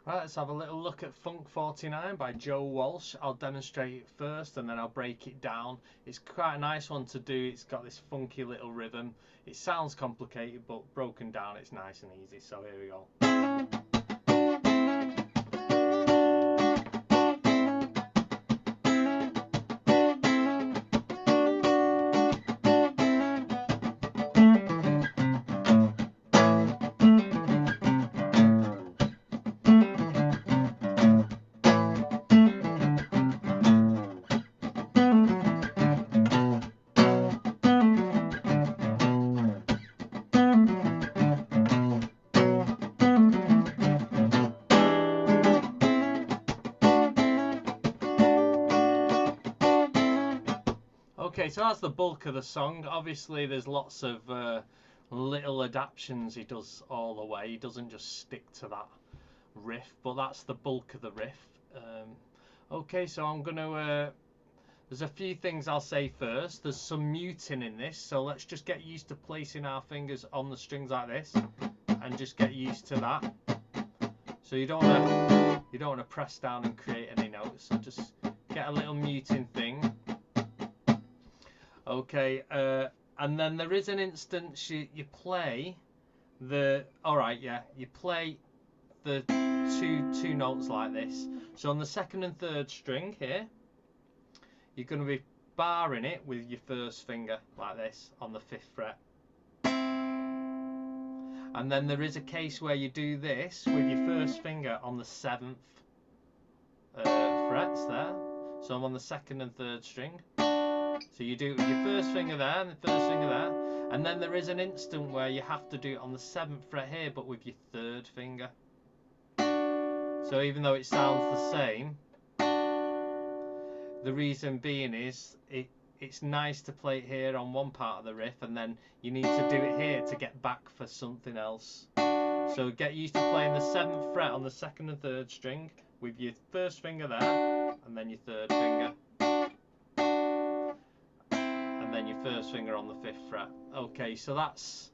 Right, let's have a little look at Funk 49 by Joe Walsh. I'll demonstrate it first and then I'll break it down. It's quite a nice one to do. It's got this funky little rhythm. It sounds complicated, but broken down it's nice and easy. So here we go. Okay, so that's the bulk of the song. Obviously, there's lots of little adaptations he does all the way. He doesn't just stick to that riff, but that's the bulk of the riff. Okay, so I'm going to... there's a few things I'll say first. There's some muting in this, so let's just get used to placing our fingers on the strings like this, and just get used to that. So you don't want to press down and create any notes. So just get a little muting thing. Okay, and then there is an instance you play the you play the two notes like this. So on the second and third string here, you're going to be barring it with your first finger like this on the 5th fret. And then there is a case where you do this with your first finger on the 7th frets there. So I'm on the second and third string. So you do it with your first finger there and the first finger there, and then there is an instant where you have to do it on the 7th fret here, but with your third finger. So even though it sounds the same, the reason being is it's nice to play it here on one part of the riff, and then you need to do it here to get back for something else. So get used to playing the 7th fret on the second and third string with your first finger there, and then your third finger. Then your first finger on the 5th fret. Okay, so that's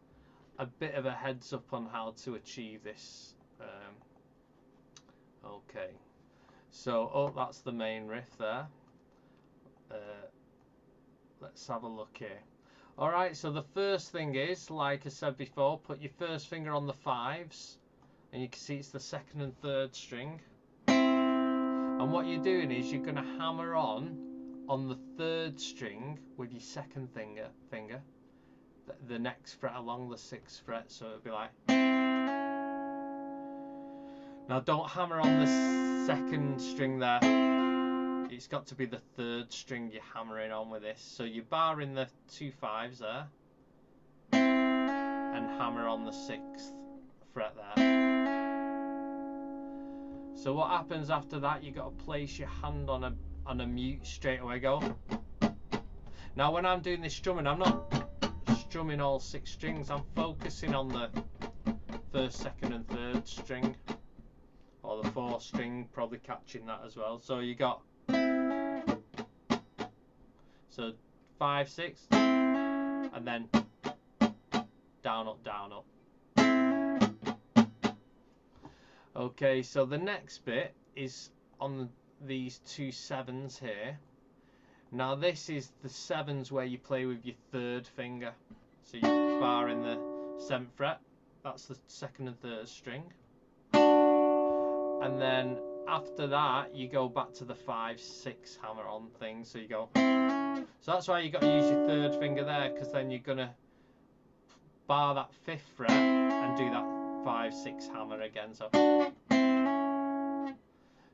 a bit of a heads up on how to achieve this. Okay, so that's the main riff there. Let's have a look here. Alright, so the first thing is, like I said before, put your first finger on the 5s, and you can see it's the second and third string. And what you're doing is you're going to hammer on the 3rd string with your second finger, the next fret along the 6th fret, so it'll be like. Now don't hammer on the 2nd string there, it's got to be the 3rd string you're hammering on with this. So you're barring the 2 5s there, and hammer on the 6th fret there. So what happens after that, you got to place your hand on a mute straight away. Go. Now when I'm doing this strumming, I'm not strumming all 6 strings, I'm focusing on the 1st, 2nd and 3rd string, or the 4th string, probably catching that as well. So you got 5, 6, and then down, up, down, up. Okay, so the next bit is on these 2 7s here. Now this is the 7s where you play with your 3rd finger. So you bar in the 7th fret, that's the 2nd and 3rd string. And then after that you go back to the 5, 6 hammer on thing. So you go. So that's why you got to use your 3rd finger there, because then you're gonna bar that 5th fret and do that 5, 6 hammer again.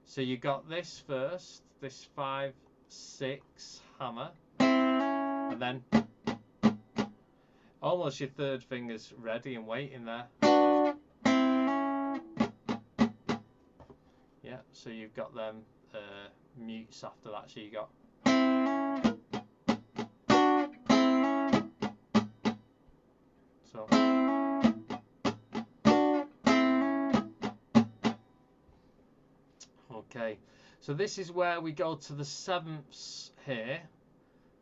So you got this first, this 5, 6 hammer, and then almost your 3rd finger's ready and waiting there. Yeah, so you've got them mutes after that. So you got. So. Okay, so this is where we go to the 7ths here,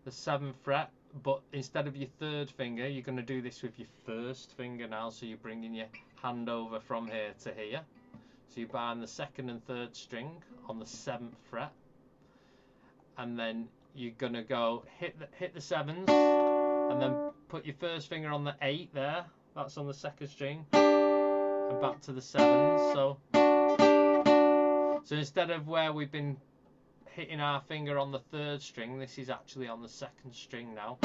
the 7th fret, but instead of your 3rd finger, you're going to do this with your 1st finger now. So you're bringing your hand over from here to here. So you bind the 2nd and 3rd string on the 7th fret, and then you're gonna go hit the 7s, and then put your 1st finger on the 8 there. That's on the 2nd string, and back to the 7s. So instead of where we've been hitting our finger on the 3rd string, this is actually on the 2nd string now.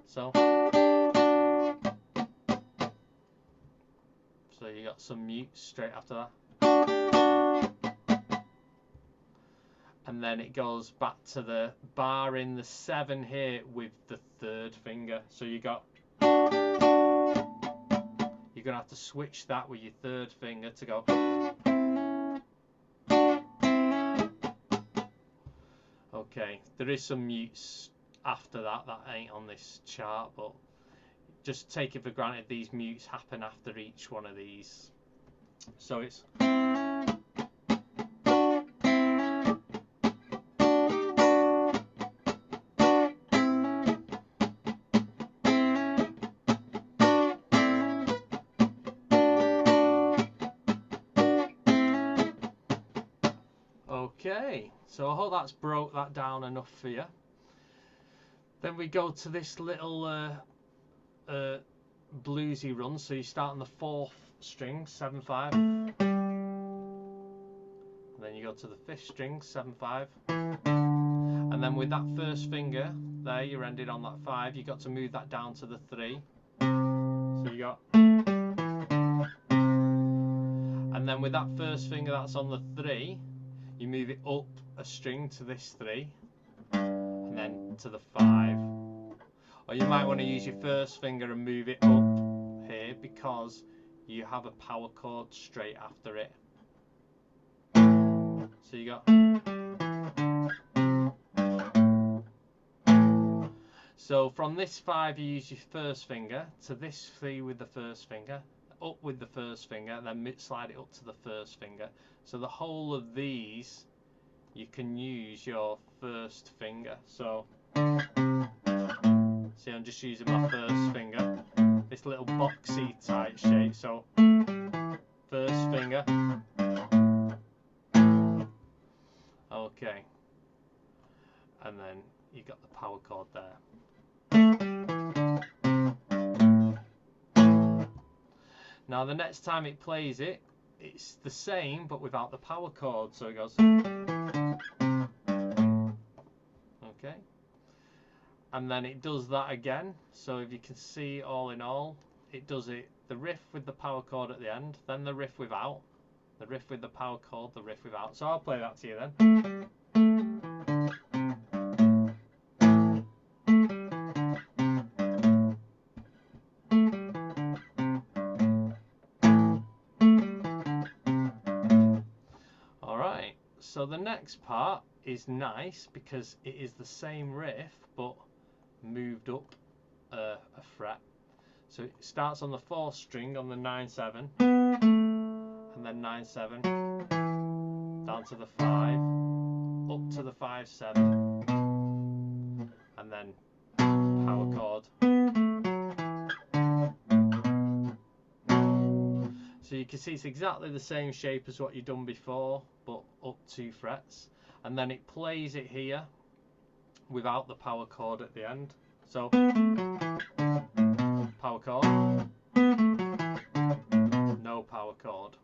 So you got some mutes straight after that. And then it goes back to the bar in the 7 here with the 3rd finger. So you're gonna have to switch that with your 3rd finger to go. Okay, there is some mutes after that ain't on this chart, but just take it for granted these mutes happen after each one of these. So it's okay, so I hope that's broke that down enough for you. Then we go to this little bluesy run. So you start on the 4th string, 7/5, and then you go to the 5th string, 7/5, and then with that 1st finger there, you're ended on that 5. You got to move that down to the 3. So you got, and then with that 1st finger that's on the 3, you move it up a string to this 3, and then to the 5. Or you might want to use your 1st finger and move it up here because you have a power chord straight after it. So you got. So from this 5 you use your 1st finger, to this 3 with the 1st finger, up with the 1st finger, and then slide it up to the 1st finger. So the whole of these you can use your 1st finger. So see, I'm just using my 1st finger, this little boxy type shape. So 1st finger, okay, and then you got the power chord there. Now the next time it plays it, it's the same but without the power chord. So it goes, okay, and then it does that again. So if you can see, all in all, it does it, the riff with the power chord at the end, then the riff without, the riff with the power chord, the riff without. So I'll play that to you then. Alright, so the next part is nice because it is the same riff but moved up a fret. So it starts on the 4th string on the 9/7, and then 9/7 down to the 5, up to the 5/7, and then power chord. So you can see it's exactly the same shape as what you've done before, but up 2 frets, and then it plays it here without the power chord at the end. So power chord, no power chord.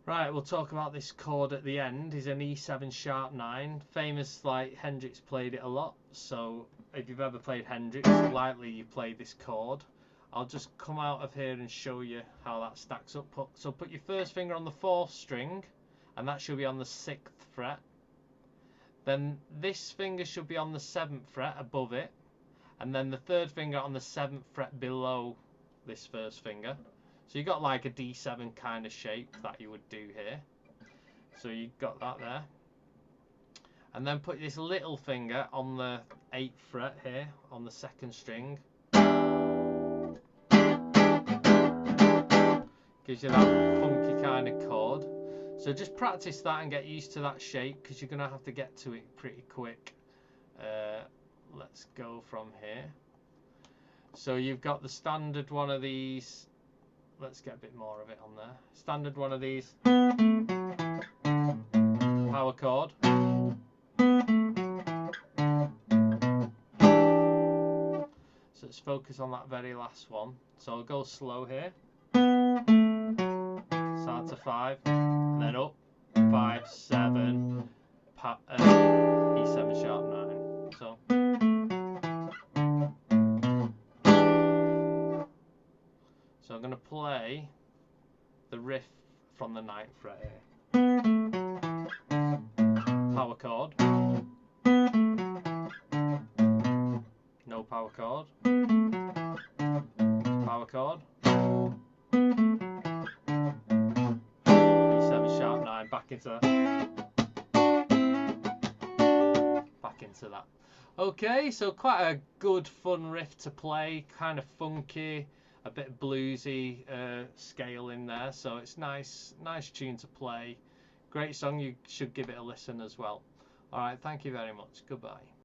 Right, we'll talk about this chord at the end. Is an E7 sharp 9. Famous, like Hendrix played it a lot. So if you've ever played Hendrix, likely you played this chord. I'll just come out of here and show you how that stacks up. So put your 1st finger on the 4th string, and that should be on the 6th fret. Then this finger should be on the 7th fret above it, and then the 3rd finger on the 7th fret below this 1st finger. So you got like a D7 kind of shape that you would do here. So you got that there. And then put this little finger on the 8th fret here on the 2nd string. Gives you that funky kind of chord. So just practice that and get used to that shape because you're going to have to get to it pretty quick. Let's go from here. So you've got the standard one of these let's get a bit more of it on there. Standard one of these. Power chord. So let's focus on that very last one. So I'll go slow here. Start to 5, and then up, 5, 7, E7 sharp 9. So I'm going to play the riff from the 9th fret here. Power chord. No power chord. Power chord. E7 sharp 9, back into that. Back into that. Okay, so quite a good fun riff to play, kind of funky, a bit bluesy scale in there, so it's nice tune to play. Great song, you should give it a listen as well. Alright, thank you very much. Goodbye.